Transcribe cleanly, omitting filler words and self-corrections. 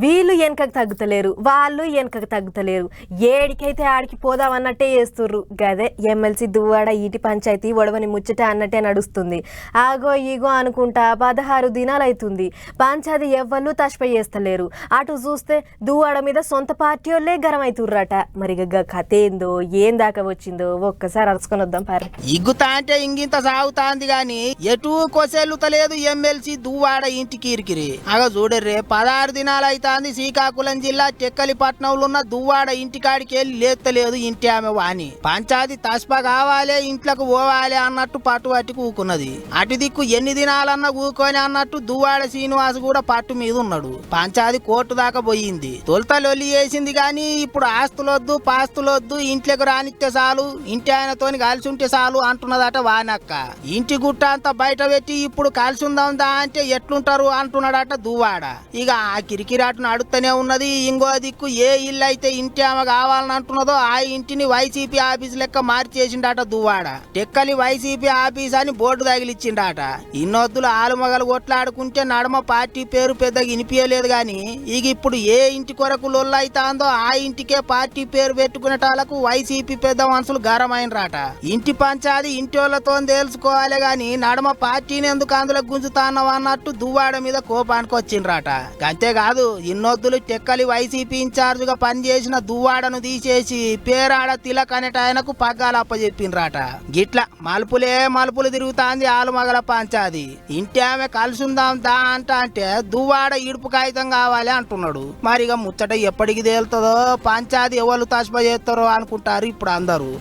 వీళ్ళు వెనకకు తగ్గుతలేరు, వాళ్ళు వెనకకు తగ్గుతలేరు. ఏడికైతే ఆడికి పోదామన్నట్టే చేస్తుర్రు. గదే ఎమ్మెల్సీ దువ్వాడ ఈటి పంచాయతీ ఒడవని ముచ్చట అన్నట్టే నడుస్తుంది. ఆగో ఈగో అనుకుంటా 16 దినాలు అవుతుంది. పంచాయతీ ఎవ్వరు తష్పై చేస్తలేరు. అటు చూస్తే దువ్వాడ మీద సొంత పార్టీ వాళ్ళే గరం అవుతుర్రట. మరి కథ ఏందో ఏం దాకా వచ్చిందో ఒక్కసారి అరుచుకొని వద్దాం. పారు ఇగ్గుతా అంటే ఇంగింత సాగుతాంది గాని ఎటు కొసెల్లుతలేదు ఎమ్మెల్సీ దువ్వాడ ఇంటికి ఇరికిరి. అగ చూడర్రే 16 దినాలు అవుతాంది శ్రీకాకుళం జిల్లా టెక్కలిపట్నంలో ఉన్న దువ్వాడ ఇంటికాడికి వెళ్ళి లేత్తలేదు ఇంటి ఆమె వాణి. పంచాయతీ తస్ప కావాలి, ఇంట్లోకి పోవాలి అన్నట్టు పట్టు పట్టి కూకున్నది. అటు దిక్కు ఎన్ని దినాలన్నా కూకొని అన్నట్టు దువ్వాడ శ్రీనివాస్ కూడా పట్టు మీద ఉన్నాడు. పంచాయతీ కోర్టు దాకా పోయింది. తొలుత లొల్లి చేసింది గాని ఇప్పుడు ఆస్తులొద్దు పాస్తులొద్దు, ఇంట్లోకి రానిస్తే చాలు, ఇంటి ఆయనతోని కలిసి ఉంటే చాలు అంటున్నదట వానక్క. ఇంటి గుట్ట అంతా బయట పెట్టి ఇప్పుడు కలిసి ఉందా అంటే ఎట్లుంటారు అంటున్నాడట దువ్వాడ. ఇక ఆ కిరికిరాటును అడుగుతూనే ఉన్నది. ఇంకో దిక్కు ఏ ఇల్లు అయితే ఇంటి ఆమె కావాలని అంటున్నదో ఆ ఇంటిని వైసీపీ ఆఫీస్ లెక్క మార్చేసిండట దువ్వాడ. టెక్కలి వైసీపీ ఆఫీస్ అని బోర్డు తగిలిచ్చిండట. ఇన్నొద్దులు ఆలుమగలు కొట్లాడుకుంటే నడమ పార్టీ పేరు పెద్దగా వినిపించలేదు గాని ఇక ఇప్పుడు ఏ ఇంటి కొరకు లొల్లైతాందో ఆ ఇంటికే పార్టీ పేరు పెట్టుకునేటాలకు వైసీపీ పెద్ద మనుషులు గరమైనరాట. ఇంటి పంచాది ఇంటి వాళ్ళతో తెలుసుకోవాలి గాని నడమ పార్టీని ఎందుకు అందులో గుంజుతాన్నావు అన్నట్టు దువ్వాడ మీద కోపానికి వచ్చిండ్రాట. అంతేకాదు ఇన్నొద్దులు టెక్కలి వైసీపీ ఇన్ఛార్జ్ గా పనిచేసిన దువ్వాడను తీసేసి పేరాడ తిలక్ అనేట ఆయనకు పగ్గాలు అప్పచెప్పిండ్రాట. గిట్ల మలుపులు తిరుగుతాంది ఆలుమగల పంచాది. ఇంటి ఆమె కలిసిందాం దా అంటే దువ్వాడ ఇడుపు కాగితం కావాలి అంటున్నాడు. మరిగా ముచ్చట ఎప్పటికి తేలుతుందో పంచాది ఎవరు తస్ప చేస్తారో అనుకుంటారు ఇప్పుడు అందరూ.